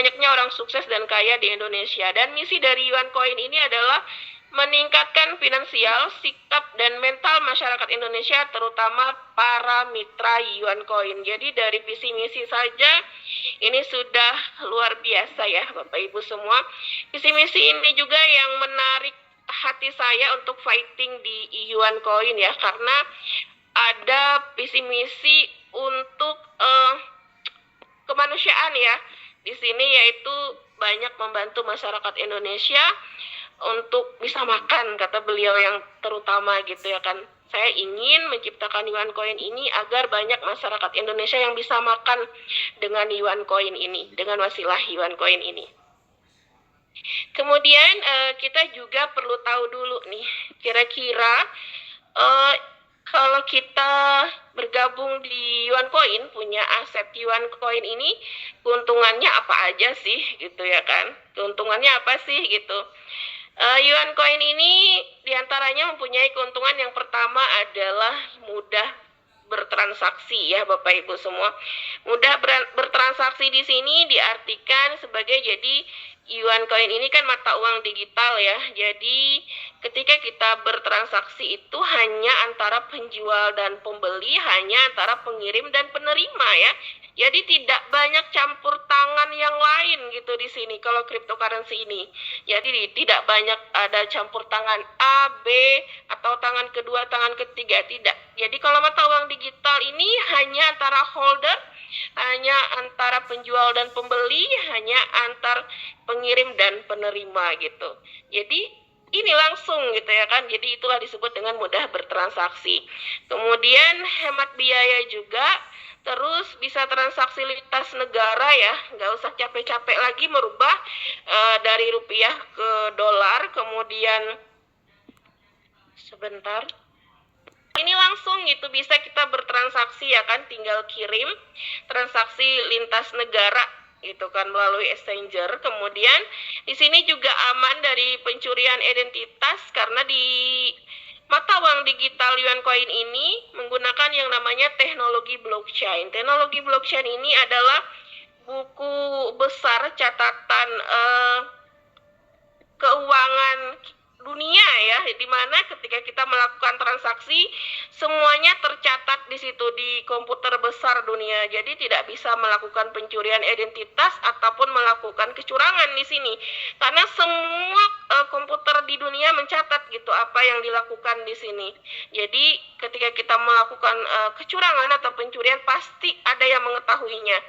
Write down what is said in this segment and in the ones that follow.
banyaknya orang sukses dan kaya di Indonesia. Dan misi dari Yuan Coin ini adalah meningkatkan finansial, sikap, dan mental masyarakat Indonesia, terutama para mitra Yuan Coin. Jadi dari visi misi saja ini sudah luar biasa ya Bapak Ibu semua. Visi misi ini juga yang menarik hati saya untuk fighting di Yuan Coin ya, karena ada visi misi untuk kemanusiaan ya di sini, yaitu banyak membantu masyarakat Indonesia untuk bisa makan, kata beliau yang terutama gitu ya kan. Saya ingin menciptakan Yuan Coin ini agar banyak masyarakat Indonesia yang bisa makan dengan Yuan Coin ini, dengan wasilah Yuan Coin ini. Kemudian kita juga perlu tahu dulu nih, kira-kira kalau kita bergabung di Yuan Coin, punya aset Yuan Coin ini, keuntungannya apa aja sih gitu ya kan? Keuntungannya apa sih gitu? Yuan Coin ini diantaranya mempunyai keuntungan yang pertama adalah mudah bertransaksi ya Bapak Ibu semua. Mudah bertransaksi di sini diartikan sebagai, jadi Yuan Coin ini kan mata uang digital ya. Jadi ketika kita bertransaksi itu hanya antara penjual dan pembeli, hanya antara pengirim dan penerima ya. Jadi tidak banyak campur tangan yang lain gitu di sini kalau cryptocurrency ini. Jadi tidak banyak ada campur tangan A, B, atau tangan kedua, tangan ketiga, tidak. Jadi kalau mata uang digital ini hanya antara holder, hanya antara penjual dan pembeli, hanya antar pengirim dan penerima gitu. Jadi ini langsung gitu ya kan. Jadi itulah disebut dengan mudah bertransaksi. Kemudian hemat biaya juga. Terus bisa transaksi lintas negara ya, nggak usah capek-capek lagi merubah dari rupiah ke dolar. Kemudian sebentar, ini langsung gitu bisa kita bertransaksi ya kan, tinggal kirim transaksi lintas negara gitu kan melalui exchanger. Kemudian di sini juga aman dari pencurian identitas karena di mata uang digital Yuan Coin ini menggunakan yang namanya teknologi blockchain. Teknologi blockchain ini adalah buku besar catatan keuangan dunia ya, di mana ketika kita melakukan transaksi semuanya tercatat di situ di komputer besar dunia. Jadi tidak bisa melakukan pencurian identitas ataupun melakukan kecurangan di sini, karena semua komputer di dunia mencatat gitu apa yang dilakukan di sini. Jadi ketika kita melakukan kecurangan atau pencurian pasti ada yang mengetahuinya.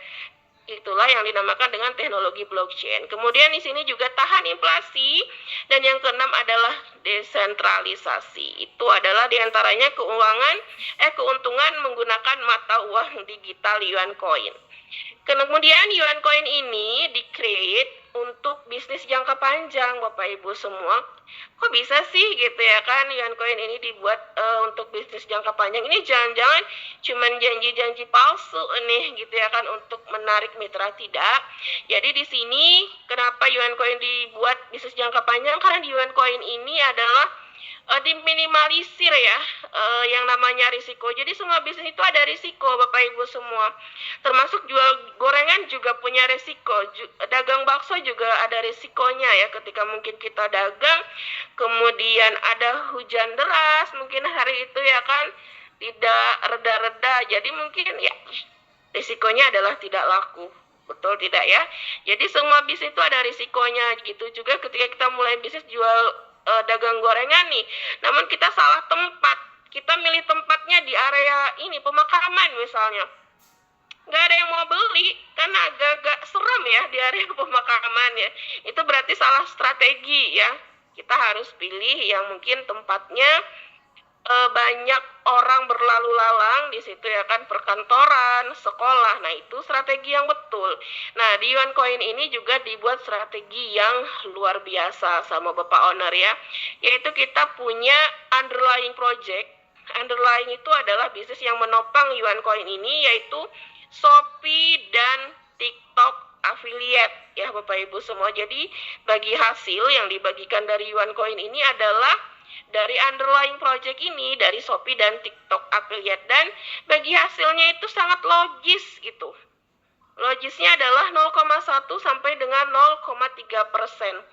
Itulah yang dinamakan dengan teknologi blockchain. Kemudian di sini juga tahan inflasi, dan yang keenam adalah desentralisasi. Itu adalah diantaranya keuntungan menggunakan mata uang digital Yuan Coin. Kemudian Yuan Coin ini di-create untuk bisnis jangka panjang Bapak Ibu semua. Kok bisa sih gitu ya kan Yuan Coin ini dibuat untuk bisnis jangka panjang? Ini jangan-jangan cuman janji-janji palsu nih gitu ya kan untuk menarik mitra? Tidak. Jadi di sini kenapa Yuan Coin dibuat bisnis jangka panjang? Karena di Yuan Coin ini adalah diminimalisir ya yang namanya risiko. Jadi semua bisnis itu ada risiko Bapak Ibu semua. Termasuk jual gorengan juga punya risiko. Dagang bakso juga ada risikonya ya, ketika mungkin kita dagang kemudian ada hujan deras mungkin hari itu ya kan, tidak reda-reda. Jadi mungkin ya risikonya adalah tidak laku. Betul tidak ya? Jadi semua bisnis itu ada risikonya. Gitu juga ketika kita mulai bisnis jual dagang gorengan nih, namun kita salah tempat, kita milih tempatnya di area ini pemakaman misalnya, nggak ada yang mau beli karena agak-agak serem ya di area pemakaman ya. Itu berarti salah strategi ya. Kita harus pilih yang mungkin tempatnya banyak orang berlalu lalang di situ ya kan, perkantoran, sekolah. Nah itu strategi yang betul. Nah di Yuan Coin ini juga dibuat strategi yang luar biasa sama Bapak Owner ya, yaitu kita punya underlying project. Underlying itu adalah bisnis yang menopang Yuan Coin ini, yaitu Shopee dan TikTok affiliate ya Bapak Ibu semua. Jadi bagi hasil yang dibagikan dari Yuan Coin ini adalah dari underlying project ini, dari Shopee dan TikTok affiliate, dan bagi hasilnya itu sangat logis gitu. Logisnya adalah 0,1 0,1 sampai dengan 0,3%.